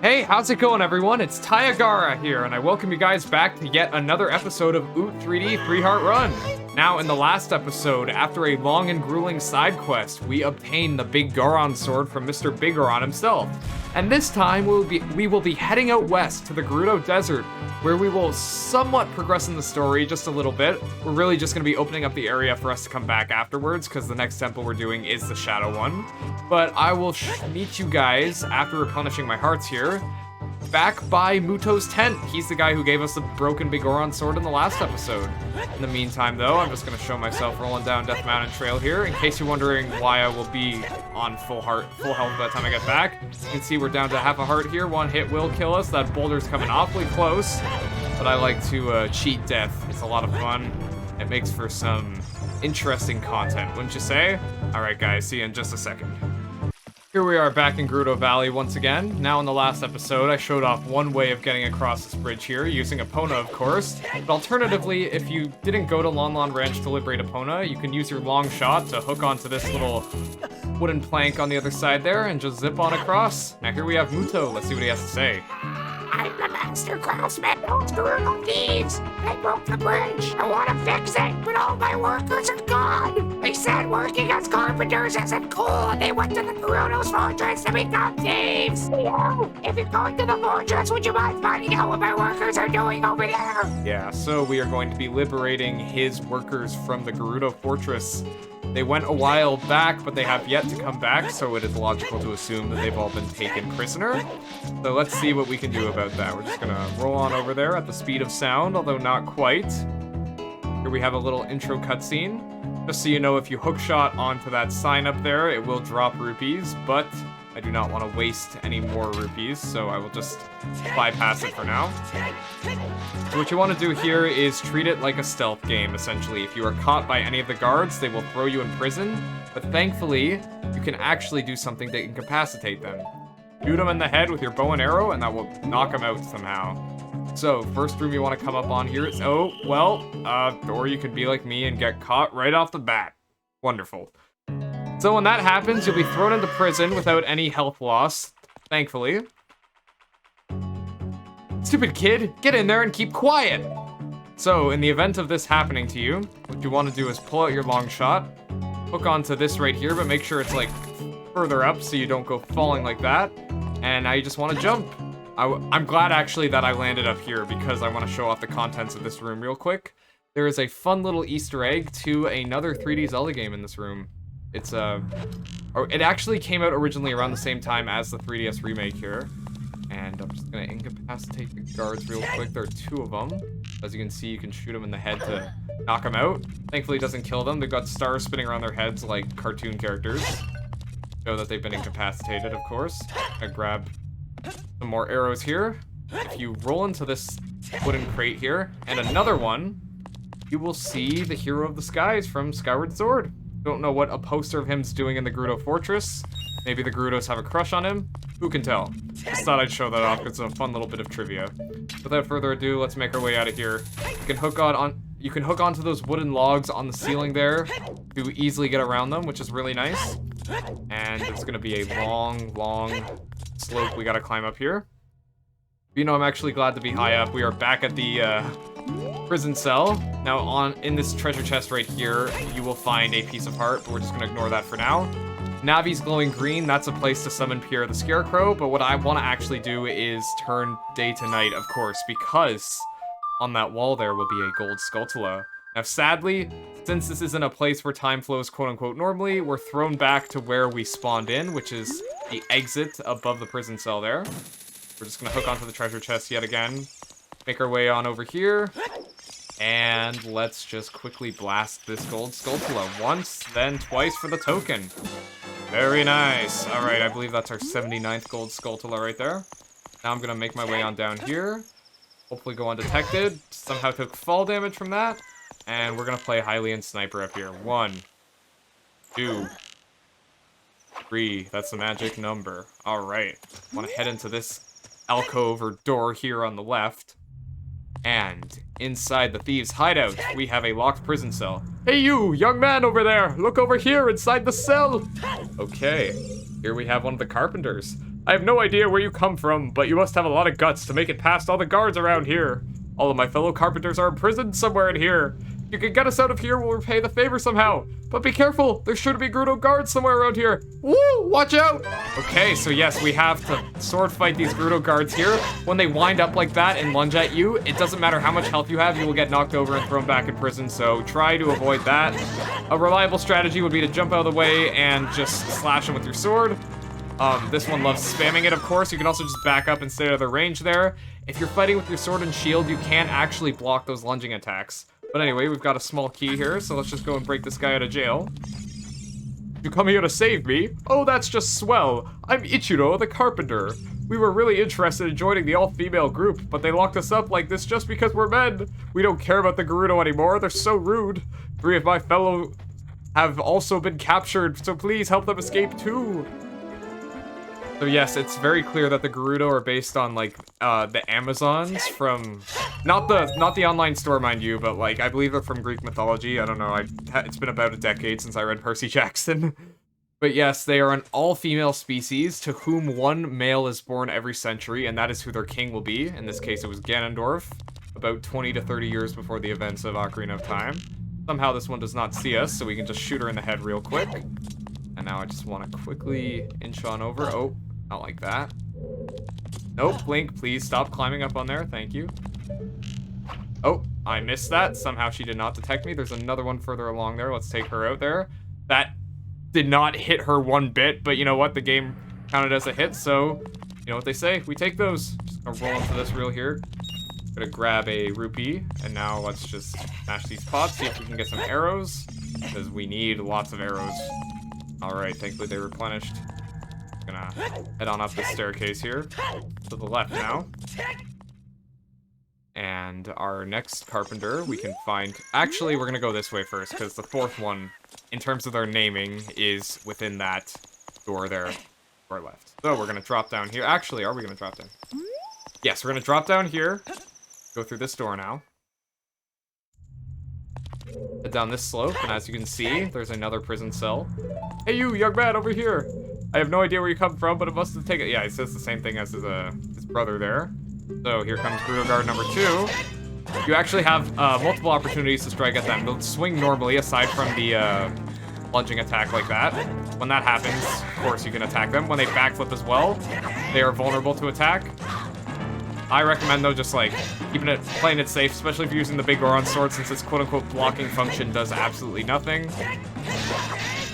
Hey, how's it going everyone? It's Tyagara here, and I welcome you guys back to yet another episode of Oot 3D 3-Heart Run. Now, in the last episode, after a long and grueling side quest, we obtained the Big Goron sword from Mr. Big Goron himself. And this time, we will be heading out west to the Gerudo Desert, where we will somewhat progress in the story just a little bit. We're really just going to be opening up the area for us to come back afterwards, because the next temple we're doing is the Shadow one. But I will meet you guys, after replenishing my hearts here, back by Muto's tent. He's the guy who gave us the broken Big Goron sword in the last episode. In the meantime, though, I'm just going to show myself rolling down Death Mountain Trail here. In case you're wondering why I will be on full health by the time I get back, you can see we're down to half a heart here. One hit will kill us. That boulder's coming awfully close, but I like to cheat death. It's a lot of fun. It makes for some interesting content, wouldn't you say? Alright guys, see you in just a second. Here we are back in Gerudo Valley once again. Now in the last episode, I showed off one way of getting across this bridge here, using Epona of course. But alternatively, if you didn't go to Lon Lon Ranch to liberate Epona, you can use your long shot to hook onto this little wooden plank on the other side there and just zip on across. Now here we have Muto, let's see what he has to say. I'm the master craftsman of Gerudo thieves. They broke the bridge. I want to fix it, but all my workers are gone. They said working as carpenters isn't cool, and they went to the Gerudo's fortress to become thieves. If you're going to the fortress, would you mind finding out what my workers are doing over there? Yeah, so we are going to be liberating his workers from the Gerudo fortress. They went a while back, but they have yet to come back, so it is logical to assume that they've all been taken prisoner. So let's see what we can do about that. We're just gonna roll on over there at the speed of sound, although not quite. Here we have a little intro cutscene. Just so you know, if you hookshot onto that sign up there, it will drop rupees, but I do not want to waste any more rupees, so I will just bypass it for now. So what you want to do here is treat it like a stealth game, essentially. If you are caught by any of the guards, they will throw you in prison, but thankfully, you can actually do something to incapacitate them. Shoot them in the head with your bow and arrow, and that will knock them out somehow. So, first room you want to come up on here is, or you could be like me and get caught right off the bat. Wonderful. So when that happens, you'll be thrown into prison without any health loss, thankfully. Stupid kid, get in there and keep quiet! So, in the event of this happening to you, what you want to do is pull out your long shot, hook onto this right here, but make sure it's like further up so you don't go falling like that. And now you just want to jump. I'm glad actually that I landed up here because I want to show off the contents of this room real quick. There is a fun little Easter egg to another 3D Zelda game in this room. It actually came out originally around the same time as the 3DS remake here. And I'm just gonna incapacitate the guards real quick. There are two of them. As you can see, you can shoot them in the head to knock them out. Thankfully, it doesn't kill them. They've got stars spinning around their heads like cartoon characters. Show that they've been incapacitated, of course. I grab some more arrows here. If you roll into this wooden crate here, and another one, you will see the hero of the skies from Skyward Sword. Don't know what a poster of him's doing in the Gerudo Fortress. Maybe the Gerudos have a crush on him. Who can tell? Just thought I'd show that off because it's a fun little bit of trivia. Without further ado, let's make our way out of here. You can hook onto those wooden logs on the ceiling there to easily get around them, which is really nice. And it's gonna be a long slope we gotta climb up here. You know, I'm actually glad to be high up. We are back at the prison cell. Now in this treasure chest right here, you will find a piece of heart, but we're just gonna ignore that for now. Navi's glowing green, that's a place to summon Pierre the Scarecrow, but what I want to actually do is turn day to night, of course, because on that wall there will be a gold Skulltula. Now sadly, since this isn't a place where time flows quote-unquote normally, we're thrown back to where we spawned in, which is the exit above the prison cell there. We're just gonna hook onto the treasure chest yet again, make our way on over here, and let's just quickly blast this gold Skulltula once, then twice for the token. Very nice. Alright, I believe that's our 79th gold Skulltula right there. Now I'm gonna make my way on down here, hopefully go undetected, somehow took fall damage from that, and we're gonna play Hylian Sniper up here. 1, 2, 3, that's the magic number. Alright, wanna head into this alcove or door here on the left. And inside the thieves' hideout, we have a locked prison cell. Hey you, young man over there, look over here inside the cell. Okay, here we have one of the Carpenters. I have no idea where you come from, but you must have a lot of guts to make it past all the guards around here. All of my fellow carpenters are imprisoned somewhere in here. If you can get us out of here, we'll repay the favor somehow. But be careful, there's sure to be Gerudo guards somewhere around here. Woo, watch out! Okay, so yes, we have to sword fight these Gerudo guards here. When they wind up like that and lunge at you, it doesn't matter how much health you have, you will get knocked over and thrown back in prison, so try to avoid that. A reliable strategy would be to jump out of the way and just slash them with your sword. This one loves spamming it, of course. You can also just back up and stay out of the range there. If you're fighting with your sword and shield, you can actually block those lunging attacks. But anyway, we've got a small key here, so let's just go and break this guy out of jail. You come here to save me? Oh, that's just swell. I'm Ichiro, the carpenter. We were really interested in joining the all-female group, but they locked us up like this just because we're men. We don't care about the Gerudo anymore. They're so rude. 3 of my fellow have also been captured, so please help them escape too. So yes, it's very clear that the Gerudo are based on, like, the Amazons from... Not the online store, mind you, but, like, I believe they're from Greek mythology. I don't know, it's been about a decade since I read Percy Jackson. But yes, they are an all-female species to whom one male is born every century, and that is who their king will be. In this case, it was Ganondorf, about 20 to 30 years before the events of Ocarina of Time. Somehow this one does not see us, so we can just shoot her in the head real quick. And now I just want to quickly inch on over. Oh, not like that. Nope, Link, please stop climbing up on there. Thank you. Oh, I missed that. Somehow she did not detect me. There's another one further along there. Let's take her out there. That did not hit her one bit, but you know what? The game counted as a hit, so you know what they say. We take those. Just gonna roll into this reel here. Gonna grab a rupee, and now let's just smash these pots, see if we can get some arrows, because we need lots of arrows. Alright, thankfully they replenished. Gonna head on up this staircase here. To the left now. And our next carpenter, we can find... Actually, we're gonna go this way first, because the fourth one, in terms of their naming, is within that door there, to our left. So we're gonna drop down here. Actually, are we gonna drop down? Yes, we're gonna drop down here. Go through this door now. Head down this slope, and as you can see, there's another prison cell. Hey you, young man, over here! I have no idea where you come from, but it must have taken... Yeah, he says the same thing as his brother there. So here comes Gerudo guard number 2. You actually have multiple opportunities to strike at them. They'll swing normally, aside from the lunging attack like that. When that happens, of course, you can attack them. When they backflip as well, they are vulnerable to attack. I recommend, though, just, like, playing it safe, especially if you're using the big Goron sword, since its quote-unquote blocking function does absolutely nothing.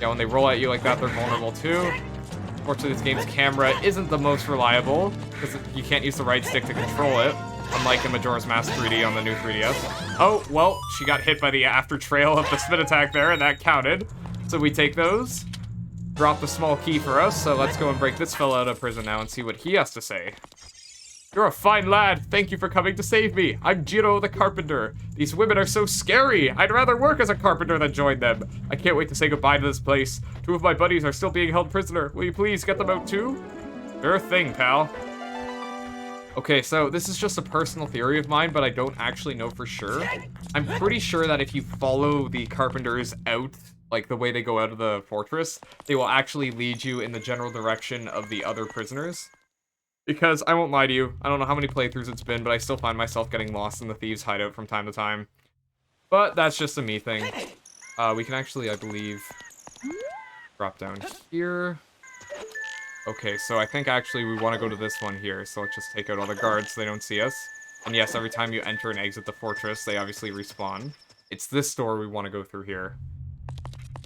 Yeah, when they roll at you like that, they're vulnerable, too. Unfortunately, this game's camera isn't the most reliable, because you can't use the right stick to control it, unlike in Majora's Mask 3D on the new 3DS. Oh, well, she got hit by the after trail of the spin attack there, and that counted. So we take those. Drop the small key for us, so let's go and break this fella out of prison now and see what he has to say. You're a fine lad. Thank you for coming to save me. I'm Jiro the carpenter. These women are so scary. I'd rather work as a carpenter than join them. I can't wait to say goodbye to this place. 2 of my buddies are still being held prisoner. Will you please get them out too? Sure thing, pal. Okay, so this is just a personal theory of mine, but I don't actually know for sure. I'm pretty sure that if you follow the carpenters out, like the way they go out of the fortress, they will actually lead you in the general direction of the other prisoners. Because, I won't lie to you, I don't know how many playthroughs it's been, but I still find myself getting lost in the thieves' hideout from time to time. But that's just a me thing. We can actually, I believe, drop down here. Okay, so I think actually we want to go to this one here, so let's just take out all the guards so they don't see us. And yes, every time you enter and exit the fortress, they obviously respawn. It's this door we want to go through here.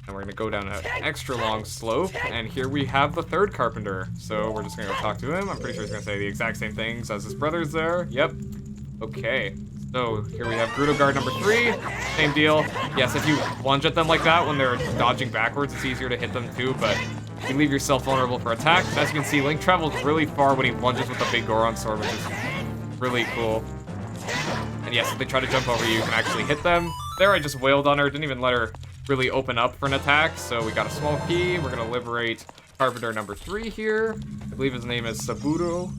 And we're going to go down an extra long slope, and here we have the third carpenter. So we're just going to go talk to him. I'm pretty sure he's going to say the exact same things as his brothers there. Yep. Okay. So here we have Gerudo guard number 3. Same deal. Yes, if you lunge at them like that when they're dodging backwards, it's easier to hit them too, but you leave yourself vulnerable for attack. As you can see, Link travels really far when he lunges with the big Goron sword, which is really cool. And yes, if they try to jump over you, you can actually hit them. There, I just wailed on her. Didn't even let her really open up for an attack, so we got a small key. We're gonna liberate carpenter number 3 here. I believe his name is Saburo.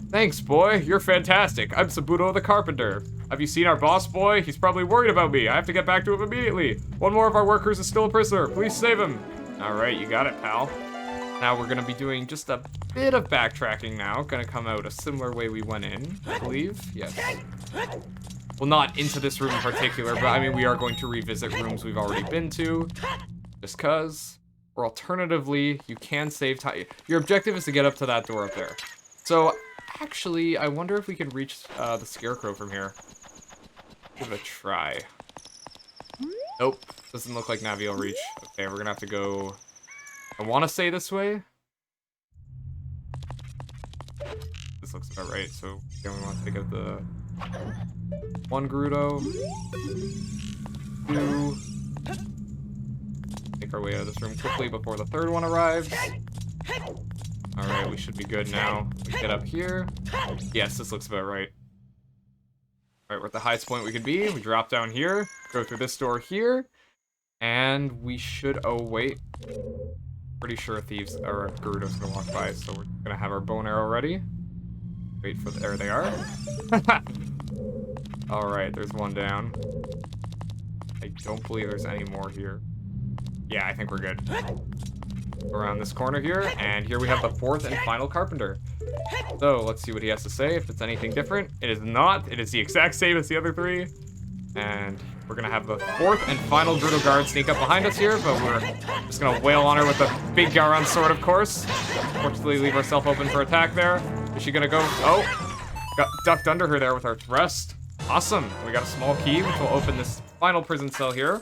Thanks, boy. You're fantastic. I'm Saburo the carpenter. Have you seen our boss, boy? He's probably worried about me. I have to get back to him immediately. One more of our workers is still a prisoner. Please save him. All right, you got it, pal. Now we're gonna be doing just a bit of backtracking now. Gonna come out a similar way we went in, I believe. Yes. Well, not into this room in particular, but I mean, we are going to revisit rooms we've already been to. Just cause. Or alternatively, you can save time. Your objective is to get up to that door up there. So, actually, I wonder if we can reach the scarecrow from here. Give it a try. Nope. Doesn't look like Navi will reach. Okay, we're gonna have to go... I want to say this way. This looks about right, so again, we want to take out the... one Gerudo. Two. Make our way out of this room quickly before the third one arrives. Alright, we should be good now. We get up here. Yes, this looks about right. Alright, we're at the highest point we could be. We drop down here, go through this door here, and we should... oh, wait. Pretty sure thieves or Gerudo's gonna walk by, so we're gonna have our bow and arrow ready. Wait for the... there they are. Alright, there's one down. I don't believe there's any more here. Yeah, I think we're good. Around this corner here, and here we have the fourth and final Carpenter. So, let's see what he has to say, if it's anything different. It is not. It is the exact same as the other three. And we're gonna have the fourth and final Gerudo guard sneak up behind us here, but we're just gonna wail on her with the big Garon sword, of course. Fortunately, leave ourselves open for attack there. Is she gonna go? Oh! Got ducked under her there with our thrust. Awesome. We got a small key, which will open this final prison cell here.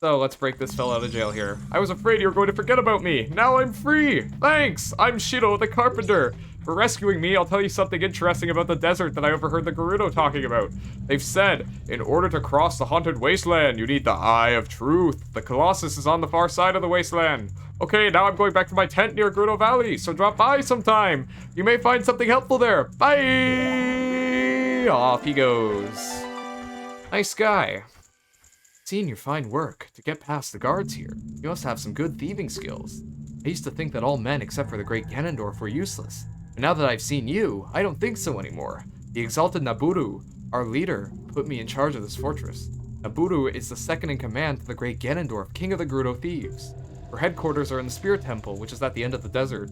So let's break this fella out of jail here. I was afraid you were going to forget about me. Now I'm free. Thanks. I'm Shiro the Carpenter. For rescuing me, I'll tell you something interesting about the desert that I overheard the Gerudo talking about. They've said, in order to cross the haunted wasteland, you need the Eye of Truth. The Colossus is on the far side of the wasteland. Okay, now I'm going back to my tent near Gerudo Valley, so drop by sometime. You may find something helpful there. Bye! Off he goes. Nice guy. Seeing your fine work. To get past the guards here, you must have some good thieving skills. I used to think that all men except for the great Ganondorf were useless. But now that I've seen you, I don't think so anymore. The exalted Nabooru, our leader, put me in charge of this fortress. Nabooru is the second in command to the great Ganondorf, king of the Gerudo thieves. Her headquarters are in the Spirit Temple, which is at the end of the desert.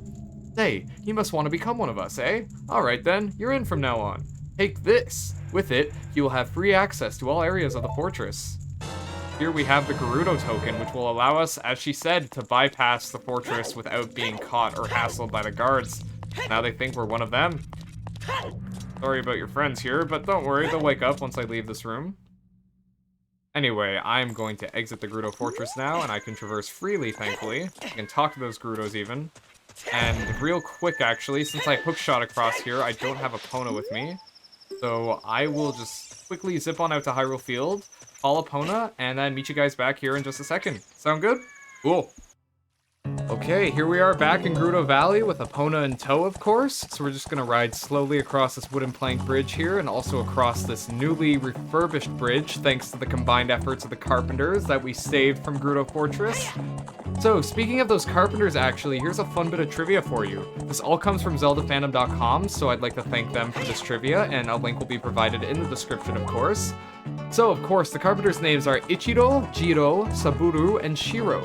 Say, you must want to become one of us, eh? Alright then, you're in from now on. Take this. With it, you will have free access to all areas of the fortress. Here we have the Gerudo token, which will allow us, as she said, to bypass the fortress without being caught or hassled by the guards. Now they think we're one of them. Sorry about your friends here, but don't worry, they'll wake up once I leave this room. Anyway, I'm going to exit the Gerudo fortress now, and I can traverse freely, thankfully. I can talk to those Gerudos even. And real quick, actually, since I hookshot across here, I don't have Epona with me. So I will just quickly zip on out to Hyrule Field, call Epona, and then meet you guys back here in just a second. Sound good? Cool. Okay, here we are back in Gerudo Valley with Epona in tow, of course. So we're just gonna ride slowly across this wooden plank bridge here and also across this newly refurbished bridge thanks to the combined efforts of the Carpenters that we saved from Gerudo Fortress. So, speaking of those Carpenters, actually, here's a fun bit of trivia for you. This all comes from ZeldaFandom.com, so I'd like to thank them for this trivia, and a link will be provided in the description, of course. So, of course, the Carpenters' names are Ichiro, Jiro, Saburo, and Shiro.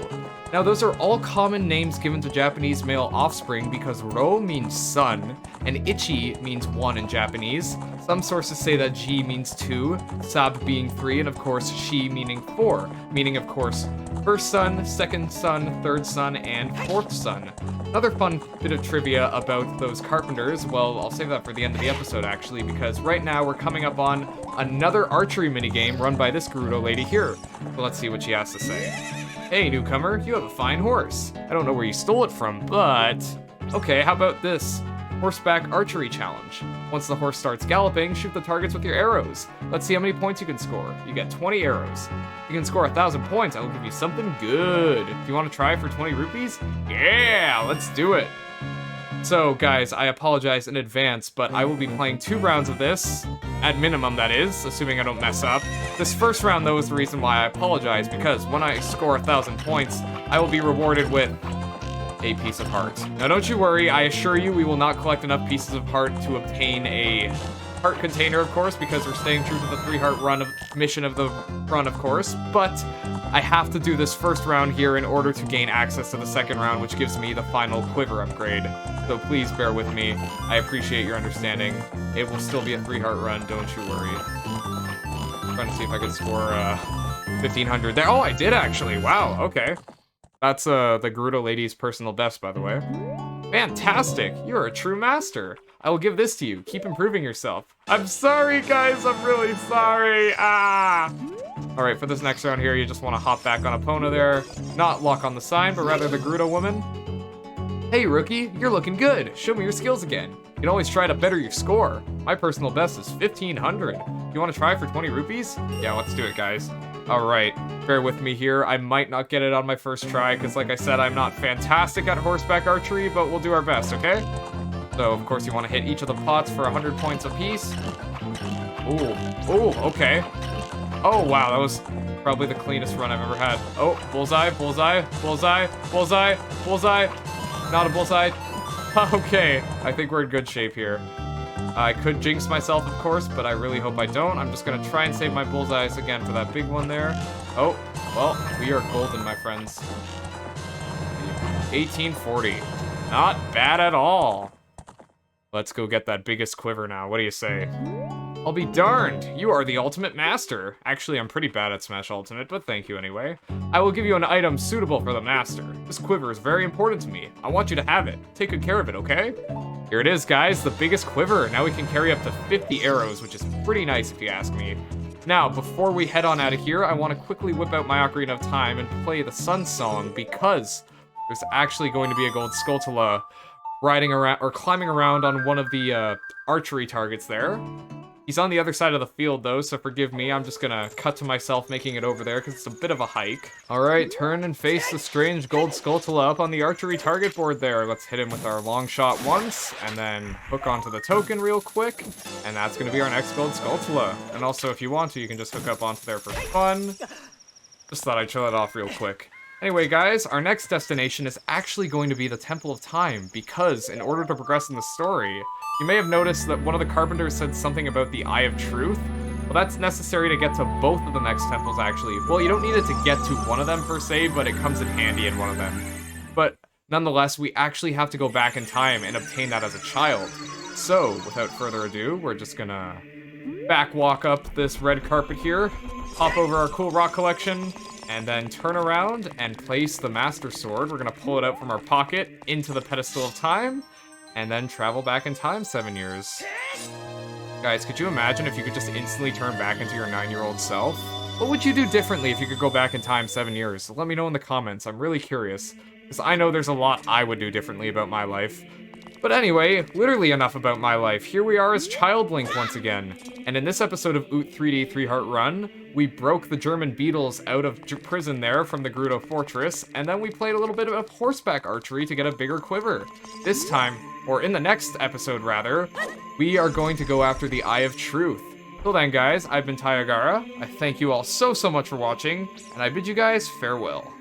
Now, those are all common names given to Japanese male offspring because Ro means son, and Ichi means one in Japanese. Some sources say that Ji means two, Sab being three, and of course Shi meaning four, meaning of course first son, second son, third son, and fourth son. Another fun bit of trivia about those Carpenters, well, I'll save that for the end of the episode actually, because right now we're coming up on another archery minigame run by this Gerudo lady here. So let's see what she has to say. Hey newcomer, you have a fine horse. I don't know where you stole it from, but... Okay, how about this? Horseback archery challenge. Once the horse starts galloping, shoot the targets with your arrows. Let's see how many points you can score. You get 20 arrows. If you can score 1,000 points, I will give you something good. Do you want to try for 20 rupees? Yeah, let's do it. So guys, I apologize in advance, but I will be playing 2 rounds of this, at minimum that is, assuming I don't mess up. This first round though is the reason why I apologize, because when I score 1,000 points, I will be rewarded with a piece of heart. Now don't you worry, I assure you we will not collect enough pieces of heart to obtain a heart container, of course, because we're staying true to the 3-heart run of mission of the run, of course. But I have to do this first round here in order to gain access to the second round, which gives me the final quiver upgrade. So please bear with me. I appreciate your understanding. It will still be a 3-heart run, don't you worry. I'm trying to see if I can score 1,500 there. Oh, I did actually. Wow, okay. That's the Gerudo lady's personal best, by the way. Fantastic! You're a true master. I will give this to you. Keep improving yourself. I'm sorry, guys. I'm really sorry. Ah! Alright, for this next round here, you just want to hop back on Epona there. Not lock on the sign, but rather the Gerudo woman. Hey, rookie. You're looking good. Show me your skills again. You can always try to better your score. My personal best is 1,500. You want to try for 20 rupees? Yeah, let's do it, guys. Alright, bear with me here. I might not get it on my first try, because like I said, I'm not fantastic at horseback archery, but we'll do our best, okay? So, of course, you want to hit each of the pots for 100 points apiece. Ooh, okay. Oh, wow, that was probably the cleanest run I've ever had. Oh, bullseye, bullseye, bullseye, bullseye, bullseye. Not a bullseye. Okay, I think we're in good shape here. I could jinx myself, of course, but I really hope I don't. I'm just gonna try and save my bullseyes again for that big one there. Oh, well, we are golden, my friends. 1840. Not bad at all. Let's go get that biggest quiver now. What do you say? I'll be darned. You are the ultimate master. Actually, I'm pretty bad at Smash Ultimate, but thank you anyway. I will give you an item suitable for the master. This quiver is very important to me. I want you to have it. Take good care of it, okay? Here it is, guys, the biggest quiver. Now we can carry up to 50 arrows, which is pretty nice if you ask me. Now, before we head on out of here, I want to quickly whip out my Ocarina of Time and play the Sun Song, because there's actually going to be a gold Skulltula riding around, or climbing around on one of the archery targets there. He's on the other side of the field, though, so forgive me. I'm just gonna cut to myself making it over there, because it's a bit of a hike. Alright, turn and face the strange gold Skulltula up on the archery target board there. Let's hit him with our long shot once, and then hook onto the token real quick. And that's gonna be our next gold Skulltula. And also, if you want to, you can just hook up onto there for fun. Just thought I'd show that off real quick. Anyway, guys, our next destination is actually going to be the Temple of Time, because in order to progress in the story, you may have noticed that one of the Carpenters said something about the Eye of Truth. Well, that's necessary to get to both of the next temples, actually. Well, you don't need it to get to one of them, per se, but it comes in handy in one of them. But nonetheless, we actually have to go back in time and obtain that as a child. So, without further ado, we're just gonna back walk up this red carpet here, hop over our cool rock collection, and then turn around and place the Master Sword. We're gonna pull it out from our pocket into the Pedestal of Time, and then travel back in time 7 years. Guys, could you imagine if you could just instantly turn back into your 9-year-old self? What would you do differently if you could go back in time 7 years? Let me know in the comments, I'm really curious. Because I know there's a lot I would do differently about my life. But anyway, literally enough about my life. Here we are as Child Link once again. And in this episode of Oot 3D 3-Heart Run, we broke the German beetles out of prison there from the Gerudo Fortress, and then we played a little bit of horseback archery to get a bigger quiver. This time, or in the next episode rather, we are going to go after the Eye of Truth. Till then, guys, I've been Tayagara. I thank you all so much for watching, and I bid you guys farewell.